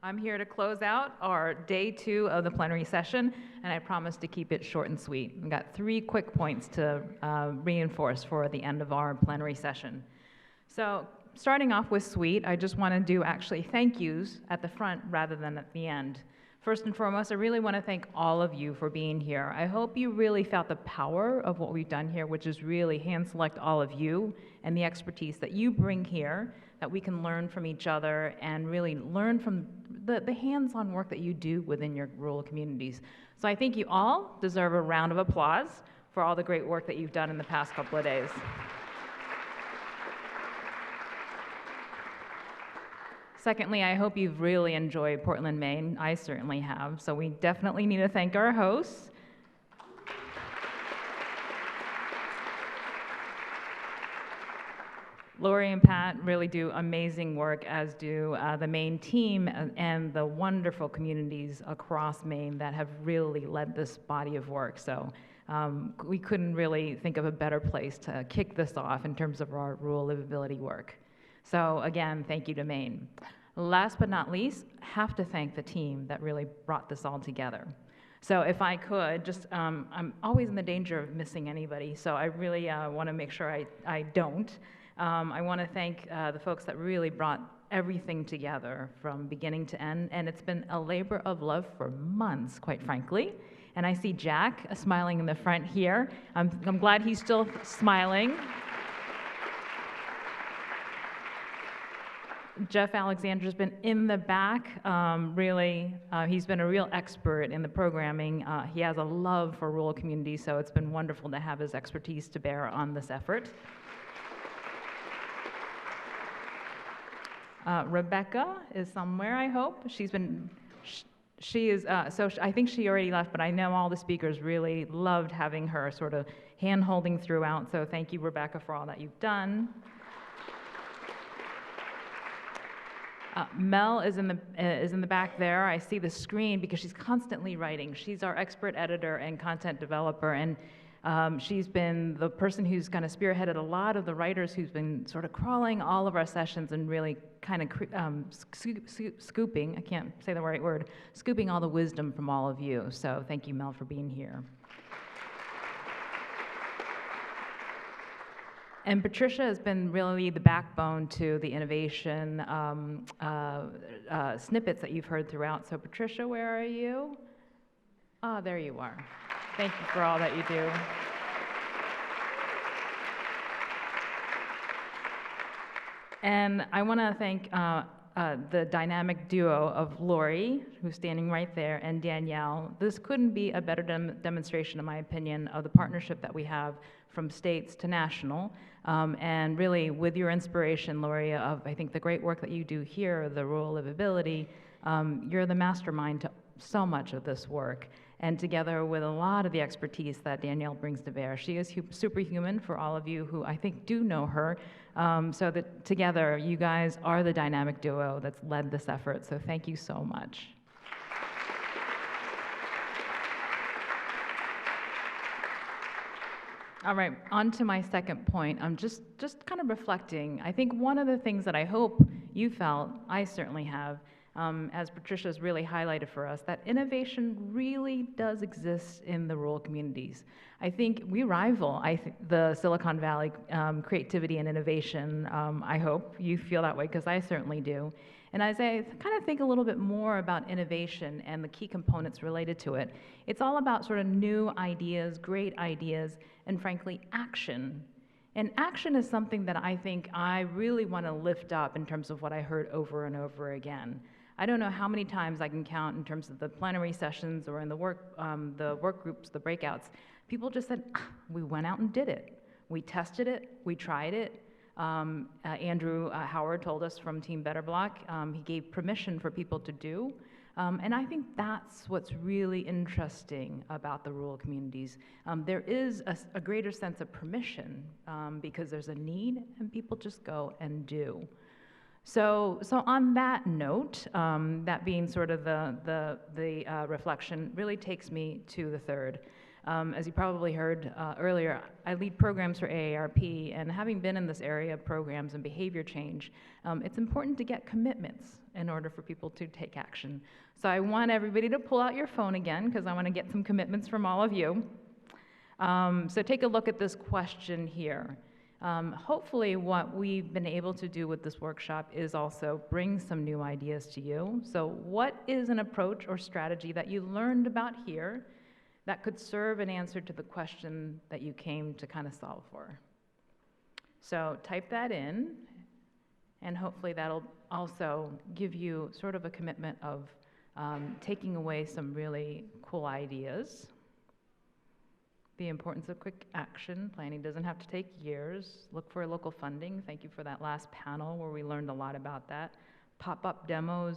I'm here to close out our day 2 of the plenary session, and I promise to keep it short and sweet. I've got 3 quick points to reinforce for the end of our plenary session. So starting off with sweet, I just want to do actually thank yous at the front rather than at the end. First and foremost, I really want to thank all of you for being here. I hope you really felt the power of what we've done here, which is really hand select all of you and the expertise that you bring here, that we can learn from each other and really learn from the hands-on work that you do within your rural communities. So I think you all deserve a round of applause for all the great work that you've done in the past couple of days. Secondly, I hope you've really enjoyed Portland, Maine. I certainly have. So we definitely need to thank our hosts. Lori and Pat really do amazing work, as do the Maine team and the wonderful communities across Maine that have really led this body of work. So we couldn't really think of a better place to kick this off in terms of our rural livability work. So again, thank you to Maine. Last but not least, have to thank the team that really brought this all together. So if I could, just, I'm always in the danger of missing anybody, so I really want to make sure I don't. I want to thank the folks that really brought everything together from beginning to end, and it's been a labor of love for months, quite frankly. And I see Jack smiling in the front here. I'm glad he's still smiling. Jeff Alexander's been in the back, he's been a real expert in the programming. He has a love for rural communities, so it's been wonderful to have his expertise to bear on this effort. Rebecca is somewhere, I hope. She is, I think she already left, but I know all the speakers really loved having her sort of hand-holding throughout, so thank you, Rebecca, for all that you've done. Mel is in the back there. I see the screen because she's constantly writing. She's our expert editor and content developer, and she's been the person who's kind of spearheaded a lot of the writers who's been sort of crawling all of our sessions and really kind of scooping, I can't say the right word, scooping all the wisdom from all of you. So thank you, Mel, for being here. And Patricia has been really the backbone to the innovation snippets that you've heard throughout. So Patricia, where are you? Oh, there you are. Thank you for all that you do. And I want to thank the dynamic duo of Lori, who's standing right there, and Danielle. This couldn't be a better demonstration, in my opinion, of the partnership that we have from states to national. And really, with your inspiration, Lori, of I think the great work that you do here, the rural livability, you're the mastermind to so much of this work. And together with a lot of the expertise that Danielle brings to bear, she is superhuman for all of you who I think do know her. So that together, you guys are the dynamic duo that's led this effort. So thank you so much. All right, on to my second point. I'm just kind of reflecting. I think one of the things that I hope you felt, I certainly have, as Patricia's really highlighted for us, that innovation really does exist in the rural communities. I think we rival the Silicon Valley creativity and innovation. I hope you feel that way, because I certainly do. And as I kind of think a little bit more about innovation and the key components related to it, it's all about sort of new ideas, great ideas, and frankly, action. And action is something that I think I really want to lift up in terms of what I heard over and over again. I don't know how many times I can count in terms of the plenary sessions or in the work groups, the breakouts. People just said, we went out and did it. We tested it, we tried it. Andrew Howard told us from Team Better Block, he gave permission for people to do. And I think that's what's really interesting about the rural communities. There is a greater sense of permission because there's a need and people just go and do. So on that note, that being sort of the reflection, really takes me to the third. As you probably heard earlier, I lead programs for AARP, and having been in this area of programs and behavior change, it's important to get commitments in order for people to take action. So I want everybody to pull out your phone again, because I want to get some commitments from all of you. So take a look at this question here. Hopefully what we've been able to do with this workshop is also bring some new ideas to you. So what is an approach or strategy that you learned about here that could serve an answer to the question that you came to kind of solve for? So type that in, and hopefully that'll also give you sort of a commitment of taking away some really cool ideas. The importance of quick action. Planning doesn't have to take years. Look for local funding. Thank you for that last panel where we learned a lot about that. Pop-up demos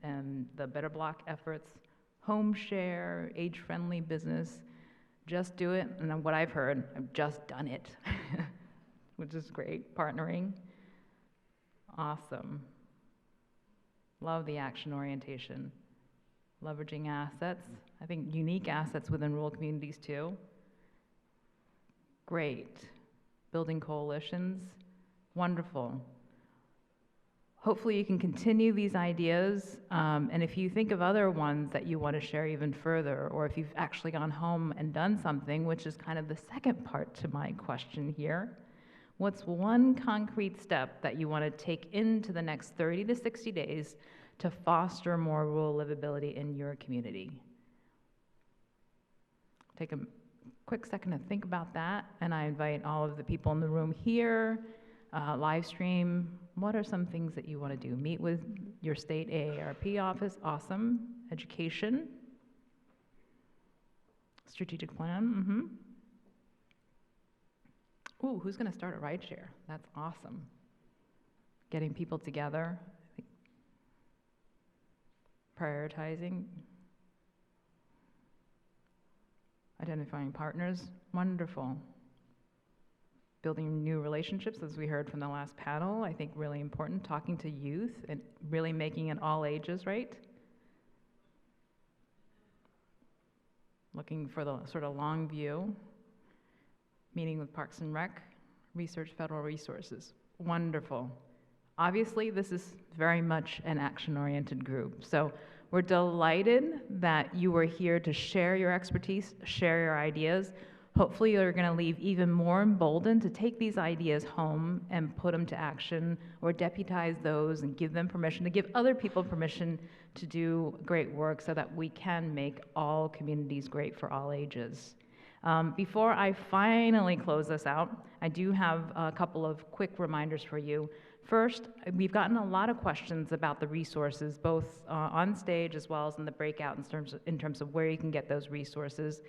and the Better Block efforts. Home share, age-friendly business. Just do it. And what I've heard, I've just done it, which is great. Partnering. Awesome. Love the action orientation. Leveraging assets. I think unique assets within rural communities too. Great. Building coalitions. Wonderful. Hopefully you can continue these ideas, and if you think of other ones that you want to share even further, or if you've actually gone home and done something, which is kind of the second part to my question here, what's one concrete step that you want to take into the next 30 to 60 days to foster more rural livability in your community? Take a quick second to think about that, and I invite all of the people in the room here, live stream, what are some things that you want to do? Meet with your state AARP office, awesome. Education, strategic plan, Ooh, who's going to start a ride share? That's awesome. Getting people together, prioritizing. Identifying partners, wonderful. Building new relationships, as we heard from the last panel, I think really important. Talking to youth and really making it all ages, right? Looking for the sort of long view. Meeting with Parks and Rec, research federal resources, wonderful. Obviously, this is very much an action-oriented group. So we're delighted that you were here to share your expertise, share your ideas. Hopefully you're going to leave even more emboldened to take these ideas home and put them to action, or deputize those and give them permission, to give other people permission to do great work so that we can make all communities great for all ages. Before I finally close this out, I do have a couple of quick reminders for you. First, we've gotten a lot of questions about the resources, both on stage as well as in the breakout in terms of where you can get those resources.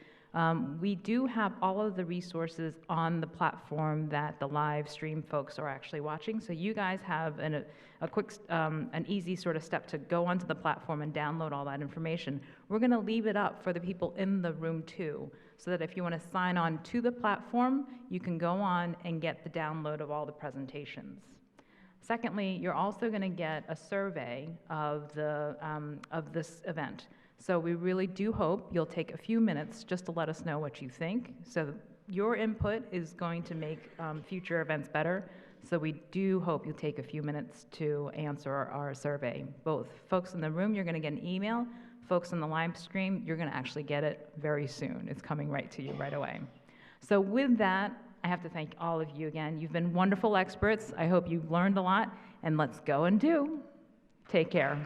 We do have all of the resources on the platform that the live stream folks are actually watching, so you guys have a quick, an easy sort of step to go onto the platform and download all that information. We're going to leave it up for the people in the room too, so that if you want to sign on to the platform, you can go on and get the download of all the presentations. Secondly, you're also going to get a survey of this event. So we really do hope you'll take a few minutes just to let us know what you think. So your input is going to make future events better. So we do hope you'll take a few minutes to answer our survey. Both folks in the room, you're going to get an email. Folks on the live stream, you're going to actually get it very soon. It's coming right to you right away. So with that, I have to thank all of you again. You've been wonderful experts. I hope you've learned a lot, and let's go and do. Take care.